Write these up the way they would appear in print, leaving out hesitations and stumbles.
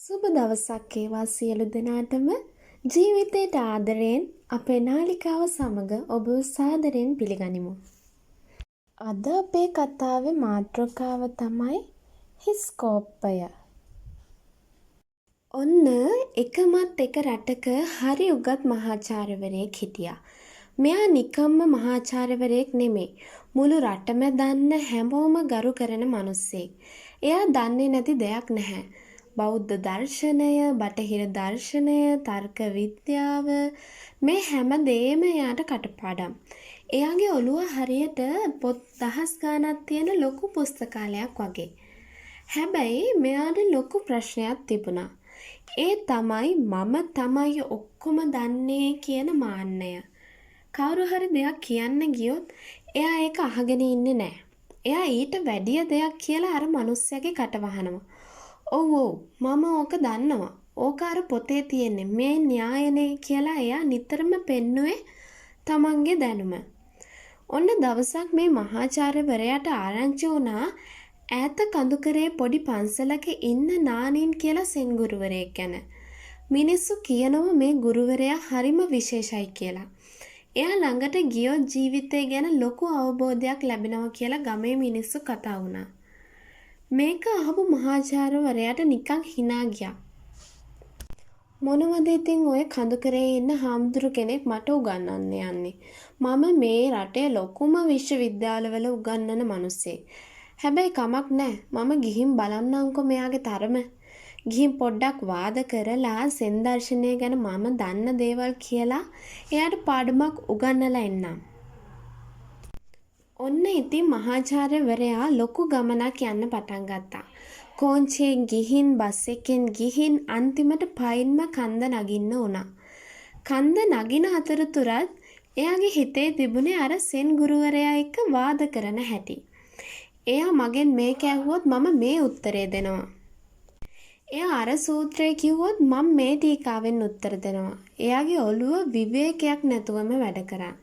සුබ දවසක් වේවා සියලු දෙනාටම. ජීවිතයට ආදරයෙන් අපේ නාලිකාව සමග ඔබ සාදරයෙන් පිළිගනිමු. අද අපේ කතාවේ මාතෘකාව තමයි හිස් කෝප්පය. ඔන්න එකමත් එක රටක හරි උගත් මහාචාර්යවරයෙක් හිටියා. මෙයා නිකම්ම මහාචාර්යවරයෙක් නෙමෙයි. මුළු රටම දන්න හැමෝම ගරු කරන මිනිස්සෙක්. එයා දන්නේ නැති දෙයක් නැහැ. බෞද්ධ දර්ශනය, බටහිර දර්ශනය, තර්ක විද්‍යාව මේ හැම දෙයක්ම එයාට කටපාඩම්. එයාගේ ඔළුව හරියට පොත් දහස් ගාණක් තියෙන ලොකු පුස්තකාලයක් වගේ. හැබැයි මෙයාට ලොකු ප්‍රශ්නයක් තිබුණා. ඒ තමයි මම තමයි ඔක්කොම දන්නේ කියන මාන්නය. කවුරු හරි දෙයක් කියන්න ගියොත් එයා ඒක අහගෙන ඉන්නේ නැහැ. එයා ඊට වැඩිය දෙයක් කියලා අර මිනිස්සයාගේ කට වහනවා. ඔව් මම ඕක දන්නවා. ඕක අර පොතේ තියෙන්නේ. මේ න්‍යායනේ කියලා එයා නිතරම පෙන්නුවේ තමන්ගේ දැනුම. ඔන්න දවසක් මේ මහාචාර්යවරයාට ආරංචි වුණා ඈත කඳුකරේ පොඩි පන්සලක ඉන්න නානින් කියලා සෙන් ගුරුවරයෙක් ගැන. මිනිස්සු කියනවා මේ ගුරුවරයා හරිම විශේෂයි කියලා. එයා ළඟට ගියොත් ජීවිතය ගැන ලොකු අවබෝධයක් ලැබෙනවා කියලා ගමේ මිනිස්සු කතා වුණා. මේක අහපු මහාචාර්යවරයාට නිකන් hina ගියා. මොනවද ඉතින් ඔය කඳුකරේ ඉන්න හාමුදුරු කෙනෙක් මට උගන්වන්න යන්නේ. මම මේ රටේ ලොකුම විශ්වවිද්‍යාලවල උගන්වන මිනිස්සෙක්. හැබැයි කමක් නැහැ. මම ගිහින් බලන්නම්කෝ මෙයාගේ තරම. ගිහින් පොඩ්ඩක් වාද කරලා සෙන් දර්ශනය ගැන මම දන්න දේවල් කියලා එයාට පාඩමක් උගන්වලා එන්නම්. ඔන්න ඉතින් මහාචාර්යවරයා ලොකු ගමනක් යන්න පටන් ගත්තා. කෝංචියෙන් ගිහින් බස් එකෙන් ගිහින් අන්තිමට පයින්ම කන්ද නගින්න උනා. කන්ද නගින අතරතුරත් එයාගේ හිතේ තිබුණේ අර සෙන් ගුරුවරයා එක්ක වාද කරන හැටි. එයා මගෙන් මේක ඇහුවොත් මම මේ උත්තරේ දෙනවා. එයා අර සූත්‍රය කිව්වොත් මම මේ ටීකාවෙන් උත්තර දෙනවා. එයාගේ ඔළුව විවේකයක් නැතුවම වැඩ කරා.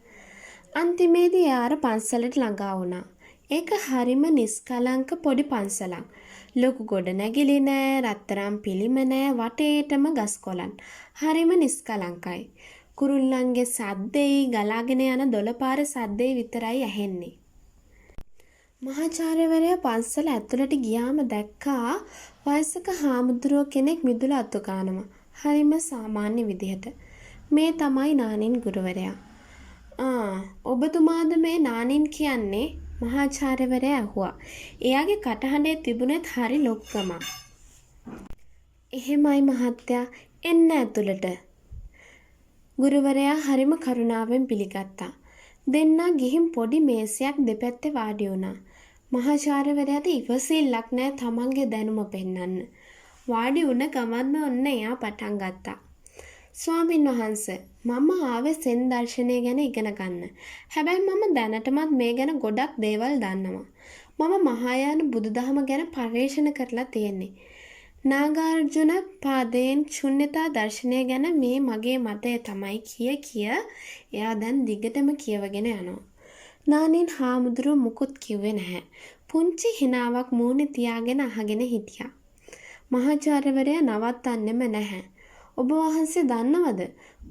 අන්තිමේදී එයා අර පන්සලට ළඟා වුණා. ඒක හරිම නිස්කලංක පොඩි පන්සලක්. ලොකු ගොඩනැගිලි නෑ, රත්තරන් පිළිම නෑ, වටේටම ගස් කොළන්. හරිම නිස්කලංකයි. කුරුල්ලන්ගේ සද්දෙයි ගලාගෙන යන දොළපාර සද්දෙයි විතරයි ඇහෙන්නේ. මහාචාර්යවරයා පන්සල ඇතුළට ගියාම දැක්කා වයසක හාමුදුරුවෝ කෙනෙක් මිදුල අතු ගන්නවා. හරිම සාමාන්‍ය විදිහට. මේ තමයි නානින් ගුරුවරයා. ඔබතුමාද මේ නානින් කියන්නේ? මහාචාර්යවරයා ඇහුවා. එයාගේ කටහඬේ තිබුණෙත් හරි ලොක්කමක්. එහෙමයි මහත්තයා, එන්න ඇතුළට. ගුරුවරයා හරිම කරුණාවෙන් පිළිගත්තා. දෙන්නා ගිහින් පොඩි මේසයක් දෙපැත්තේ වාඩි වුණා. මහාචාර්යවරයාට ඉවසිල්ලක් නැහැ තමන්ගේ දැනුම පෙන්වන්න. වාඩි වුණ ගමන්ම ඔන්න එයා පටන් ගත්තා. ස්වාමින් වහන්සේ, මම ආවේ සෙන් දර්ශනය ගැන ඉගෙන ගන්න. හැබැයි මම දැනටමත් මේ ගැන ගොඩක් දේවල් දන්නවා. මම මහායාන බුදුදහම ගැන පර්යේෂණ කරලා තියෙන්නේ. නාගාර්ජුන පාදයෙන් ශුන්‍යතා දර්ශනය ගැන මේ මගේ මතය තමයි කිය එයා දැන් දිගටම කියවගෙන යනවා. නානින් හාමුදුරුවෝ මුකුත් කිව්වේ නැහැ. පුංචි හිනාවක් මූණේ තියාගෙන අහගෙන හිටියා. මහාචාර්යවරයා නවත්තන්නෙම නැහැ. ඔබ වහන්සේ දන්නවද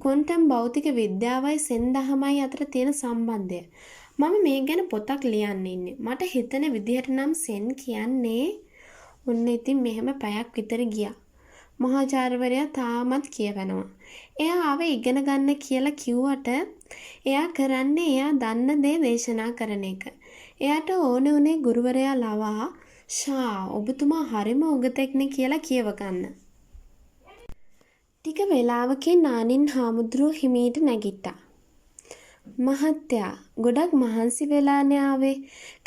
ක්වොන්ටම් භෞතික විද්‍යාවයි සෙන් දහමයි අතර තියෙන සම්බන්ධය? මම මේ ගැන පොතක් ලියන්න ඉන්නේ. මට හිතෙන විදිහට නම් සෙන් කියන්නේ. ඔන්න ඉතින් මෙහෙම පැයක් විතර ගියා. මහාචාර්යවරයා තාමත් කියවනවා. එයා ආවේ ඉගෙන ගන්න කියලා කිව්වට එයා කරන්නේ එයා දන්න දේ දේශනා කරන එක. එයාට ඕනේ උනේ ගුරුවරයා ලවා ඔබතුමා හරිම උගතෙක්නේ කියලා කියව ගන්න. ටික වෙලාවකින් නානින් හාමුදුරුවෝ හිමීට නැගිට්ටා. මහත්තයා, ගොඩක් මහන්සි වෙලානේ ආවේ.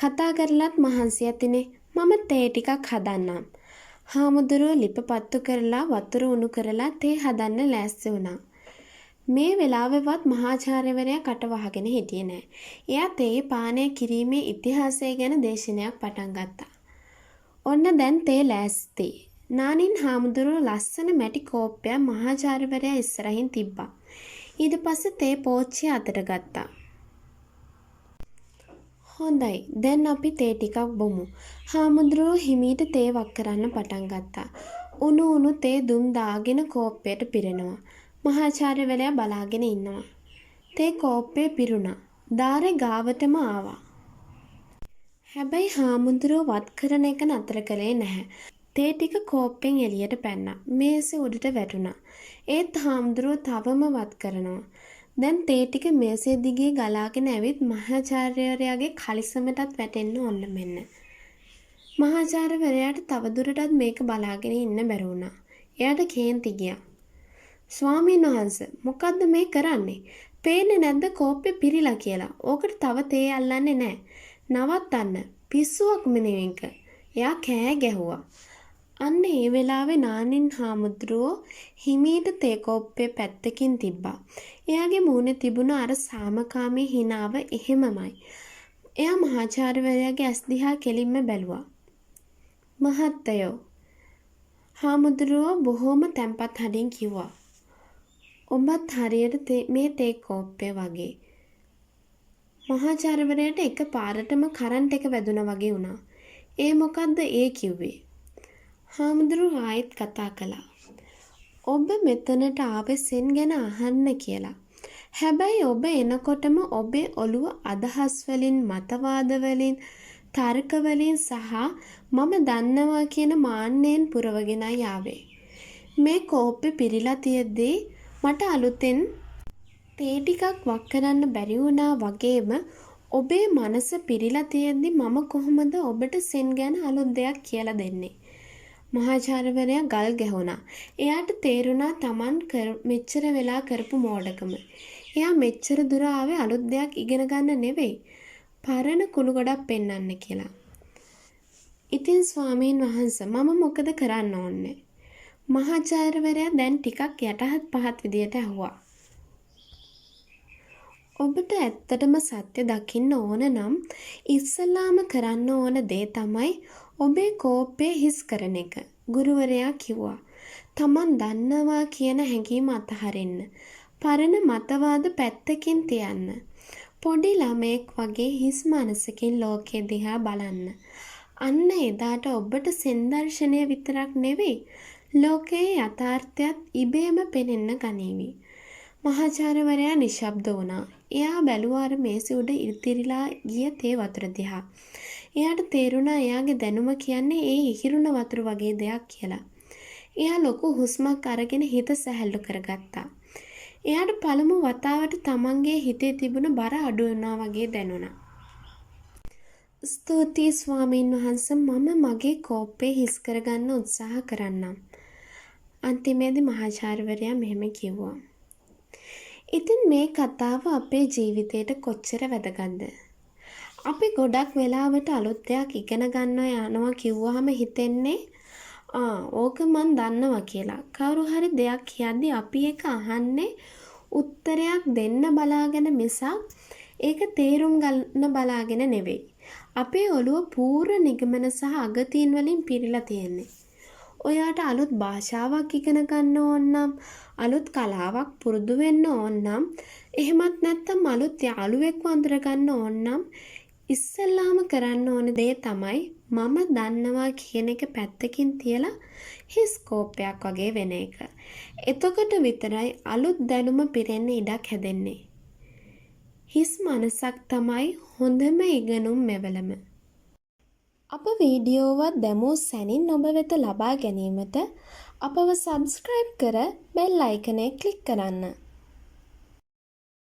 කතා කරලත් මහන්සි ඇතිනේ. මම තේ ටිකක් හදන්නම්. හාමුදුරුවෝ ලිප පත්තු කරලා වතුර උණු කරලා තේ හදන්න ලෑස්ති වුණා. මේ වෙලාවෙවත් මහාචාර්යවරයා කට වහගෙන හිටියේ නෑ. එයා තේ පානය කිරීමේ ඉතිහාසය ගැන දේශනයක් පටන් ගත්තා. ඔන්න දැන් තේ ලෑස්ති. නානින් හාමුදුරුවෝ ලස්සන මැටි කෝප්පයක් මහාචාර්යවරයා ඉස්සරහින් තිබ්බා. ඊට පස්සේ තේ පෝච්චිය අතට ගත්තා. හොඳයි, දැන් අපි තේ ටිකක් බොමු. හාමුදුරුවෝ හිමීට තේ වක් කරන්න පටන් ගත්තා. උණු උණු තේ දුම් දාගෙන කෝප්පයට පිරෙනවා. මහාචාර්යවරයා බලාගෙන ඉන්නවා. තේ කෝප්පේ පිරුණා. දාරේ ගාවටම ආවා. හැබැයි හාමුදුරුවෝ වත් කරන එක නතර කළේ නැහැ. තේ ටික කෝප්පෙන් එළියට පැන්නා. මේසේ උඩට වැටුණා. ඒත් හාමුදුරුවෝ තවම වත් කරනවා. දැන් තේ ටික මේසේ දිගේ ගලාගෙන ඇවිත් මහාචාර්යවරයාගේ කලිසමටත් වැටෙන්න ඕන මෙන්න. මහාචාර්යවරයාට තවදුරටත් මේක බලාගෙන ඉන්න බැරි වුණා. එයාට කේන්ති ගියා. ස්වාමීන් වහන්සේ මොකද්ද මේ කරන්නේ? පේන්නේ නැද්ද කෝප්පේ පිරීලා කියලා? ඕකට තව තේ අල්ලන්නේ නැහැ. නවත්තන්න. පිස්සුවක් මෙනෙවින්ක. එයා කෑ ගැහුවා. අන්න ඒ වෙලාවේ නානින් හාමුදුරුවෝ හිමීට තේ කෝප්පේ පැත්තකින් තිබ්බා. එයාගේ මූණේ තිබුණ අර සාමකාමී හිනාව එහෙමමයි. එයා මහාචාර්යවරයාගේ ඇස් දිහා කෙලින්ම බැලුවා. මහත්තයෝ හාමුදුරුවෝ බොහොම තැම්පත් හඬින් කිව්වා. ඔබත් හරියට මේ තේ කෝප්පේ වගේ. මහාචාර්යවරයාට එක පාරටම කරන්ට් එක වැදුනා වගේ වුණා. ඒ මොකද්ද ඒ කිව්වේ? හාමුදුරුවෝ ආයෙත් කතා කළා. ඔබ මෙතනට ආවේ සෙන් ගැන අහන්න කියලා. හැබැයි ඔබ එනකොටම ඔබේ ඔළුව අදහස් වලින්, මතවාද වලින්, තර්ක වලින් සහ මම දන්නවා කියන මාන්නයෙන් පුරවගෙනයි ආවේ. මේ කෝප්පේ පිරීලා තියෙද්දී මට අලුතෙන් තේ ටිකක් වක් කරන්න බැරි වුණා වගේම ඔබේ මනස පිරීලා තියෙද්දී මම කොහොමද ඔබට සෙන් ගැන අලුත් දෙයක් කියලා දෙන්නේ? මහාචාර්යවරයා ගල් ගැහුණා. එයාට තේරුණා Taman මෙච්චර වෙලා කරපු මෝඩකම. එයා මෙච්චර දුර ආවේ අලුත් දෙයක් ඉගෙන ගන්න නෙවෙයි. පරණ කුණු ගොඩක් පෙන්වන්න කියලා. ඉතින් ස්වාමීන් වහන්සේ මම මොකද කරන්න ඕනේ? මහාචාර්යවරයා දැන් ටිකක් යටහත් පහත් විදියට ඇහුවා. ඔබට ඇත්තටම සත්‍ය දකින්න ඕන නම් ඉස්සල්ලාම කරන්න ඕන දේ තමයි ඔබේ කෝප්පේ හිස් කරන එක. ගුරුවරයා කිව්වා. Taman දන්නවා කියන හැඟීම අතහරින්න. පරණ මතවාද පැත්තකින් තියන්න. පොඩි ළමෙක් වගේ හිස් මනසකින් ලෝකෙ දිහා බලන්න. අන්න එදාට ඔබට සෙන්දර්ශනය විතරක් නෙවෙයි ලෝකයේ යථාර්ථයත් ඉබේම පෙනෙන්න ගනීවි. මහාචාර්යවරයා නිශ්ශබ්ද වුණා. එයා බැලුවා අර මේසෙ උඩ ඉතිරිලා ගිය තේ වතුර දිහා. එයාට තේරුණා එයාගේ දැනුම කියන්නේ ඒ ඉහිරුණ වතුර වගේ දෙයක් කියලා. එයා ලොකු හුස්මක් අරගෙන හිත සැහැල්ලු කරගත්තා. එයාට පළමු වතාවට තමන්ගේ හිතේ තිබුණ බර අඩු වුණා වගේ දැනුණා. ස්තුතියි ස්වාමීන් වහන්සේ මම මගේ කෝප්පේ හිස් කරගන්න උත්සාහ කරන්නම්. අන්තිමේදී මහාචාර්යවරයා මෙහෙම කිව්වා. ඉතින් මේ කතාව අපේ ජීවිතේට කොච්චර වැදගත්ද? අපි ගොඩක් වෙලාවට අලුත් දෙයක් ඉගෙන ගන්නවා යනවා කිව්වහම හිතෙන්නේ ඕක මන් දන්නවා කියලා. කවුරු හරි දෙයක් කියද්දි අපි ඒක අහන්නේ උත්තරයක් දෙන්න බලාගෙන මිසක් ඒක තේරුම් ගන්න බලාගෙන නෙවෙයි. අපේ ඔළුව පූර්ණ නිගමන සහ අගතීන් වලින් පිරීලා තියෙන්නේ. ඔයාට අලුත් භාෂාවක් ඉගෙන ගන්න ඕන නම්, අලුත් කලාවක් පුරුදු වෙන්න ඕන නම්, එහෙමත් නැත්නම් අලුත් යාළුවෙක් වඳුර ගන්න ඕන නම් ඉස්සෙල්ලාම කරන්න ඕන දේ තමයි මම දන්නවා කියන එක පැත්තකින් තියලා හිස් කෝප්පයක් වගේ වෙන එක. එතකොට විතරයි අලුත් දැනුම පිරෙන්න ඉඩක් හැදෙන්නේ. හිස් මනසක් තමයි හොඳම ඉගෙනුම් මෙවලම. අප වීඩියෝවත් දැමූ සැනින් ඔබ වෙත ලබා ගැනීමට අපව සබ්ස්ක්‍රයිබ් කර බෙල් අයිකනය ක්ලික් කරන්න.